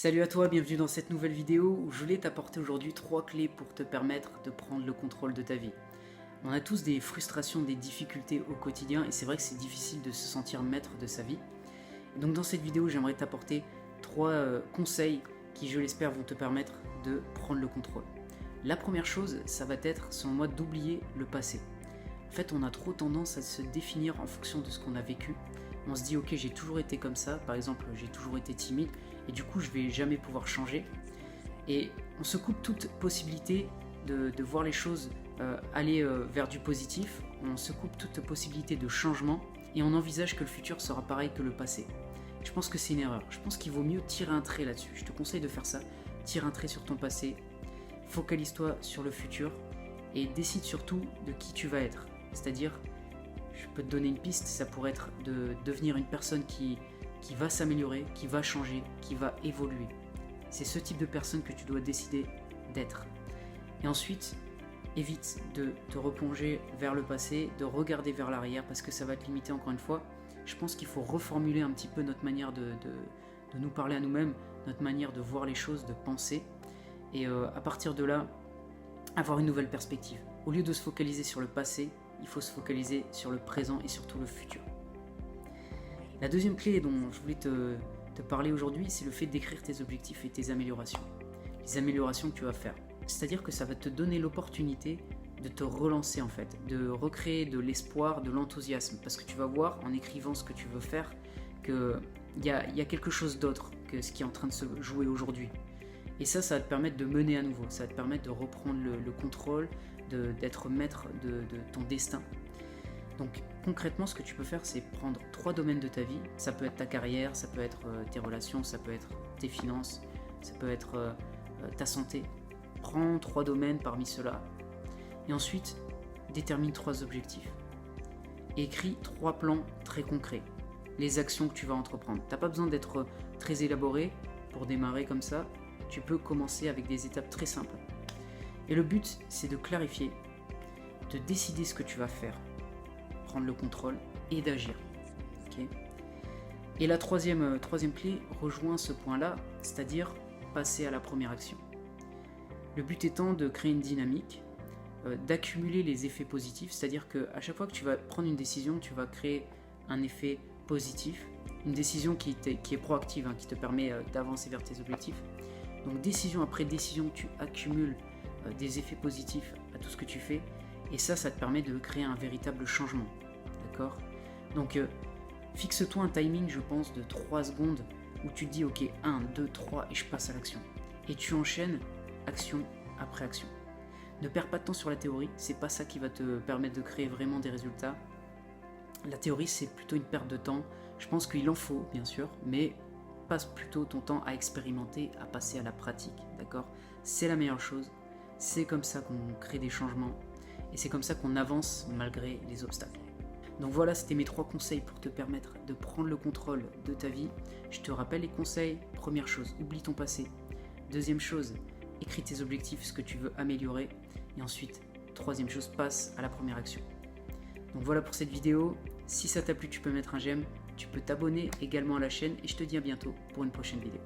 Salut à toi, bienvenue dans cette nouvelle vidéo où je voulais t'apporter aujourd'hui 3 clés pour te permettre de prendre le contrôle de ta vie. On a tous des frustrations, des difficultés au quotidien et c'est vrai que c'est difficile de se sentir maître de sa vie. Et donc dans cette vidéo, j'aimerais t'apporter 3 conseils qui, je l'espère, vont te permettre de prendre le contrôle. La première chose, ça va être, selon moi, d'oublier le passé. En fait, on a trop tendance à se définir en fonction de ce qu'on a vécu. On se dit ok, j'ai toujours été comme ça, par exemple j'ai toujours été timide et du coup je vais jamais pouvoir changer, et on se coupe toute possibilité de voir les choses aller vers du positif, on se coupe toute possibilité de changement et on envisage que le futur sera pareil que le passé. Je pense que c'est une erreur, je pense qu'il vaut mieux tirer un trait là-dessus, je te conseille de faire ça, tire un trait sur ton passé, focalise-toi sur le futur et décide surtout de qui tu vas être, c'est-à-dire, je peux te donner une piste, ça pourrait être de devenir une personne qui va s'améliorer, qui va changer, qui va évoluer. C'est ce type de personne que tu dois décider d'être. Et ensuite, évite de te replonger vers le passé, de regarder vers l'arrière parce que ça va te limiter encore une fois. Je pense qu'il faut reformuler un petit peu notre manière de nous parler à nous-mêmes, notre manière de voir les choses, de penser. Et à partir de là, avoir une nouvelle perspective. Au lieu de se focaliser sur le passé, il faut se focaliser sur le présent et surtout le futur. La deuxième clé dont je voulais te parler aujourd'hui, c'est le fait d'écrire tes objectifs et tes améliorations. Les améliorations que tu vas faire. C'est-à-dire que ça va te donner l'opportunité de te relancer en fait, de recréer de l'espoir, de l'enthousiasme. Parce que tu vas voir en écrivant ce que tu veux faire qu'il y a quelque chose d'autre que ce qui est en train de se jouer aujourd'hui. Et ça va te permettre de mener à nouveau, ça va te permettre de reprendre le contrôle, d'être maître de ton destin. Donc concrètement, ce que tu peux faire, c'est prendre 3 domaines de ta vie. Ça peut être ta carrière, ça peut être tes relations, ça peut être tes finances, ça peut être ta santé. Prends 3 domaines parmi ceux-là. Et ensuite, détermine 3 objectifs. Écris 3 plans très concrets. Les actions que tu vas entreprendre. Tu n'as pas besoin d'être très élaboré pour démarrer comme ça. Tu peux commencer avec des étapes très simples. Et le but, c'est de clarifier, de décider ce que tu vas faire, prendre le contrôle et d'agir. Okay. Et la troisième clé rejoint ce point-là, c'est-à-dire passer à la première action. Le but étant de créer une dynamique, d'accumuler les effets positifs, c'est-à-dire qu'à chaque fois que tu vas prendre une décision, tu vas créer un effet positif, une décision qui est proactive, qui te permet d'avancer vers tes objectifs. Donc décision après décision, tu accumules des effets positifs à tout ce que tu fais, et ça te permet de créer un véritable changement, d'accord? Donc fixe-toi un timing, je pense, de 3 secondes où tu te dis ok, 1, 2, 3 et je passe à l'action, et tu enchaînes action après action. Ne perds pas de temps sur la théorie, c'est pas ça qui va te permettre de créer vraiment des résultats. La théorie, c'est plutôt une perte de temps, je pense qu'il en faut bien sûr, mais passe plutôt ton temps à expérimenter, à passer à la pratique, d'accord? C'est la meilleure chose, c'est comme ça qu'on crée des changements, et c'est comme ça qu'on avance malgré les obstacles. Donc voilà, c'était mes 3 conseils pour te permettre de prendre le contrôle de ta vie. Je te rappelle les conseils. Première chose, oublie ton passé. Deuxième chose, écris tes objectifs, ce que tu veux améliorer. Et ensuite, troisième chose, passe à la première action. Donc voilà pour cette vidéo. Si ça t'a plu, tu peux mettre un j'aime. Tu peux t'abonner également à la chaîne et je te dis à bientôt pour une prochaine vidéo.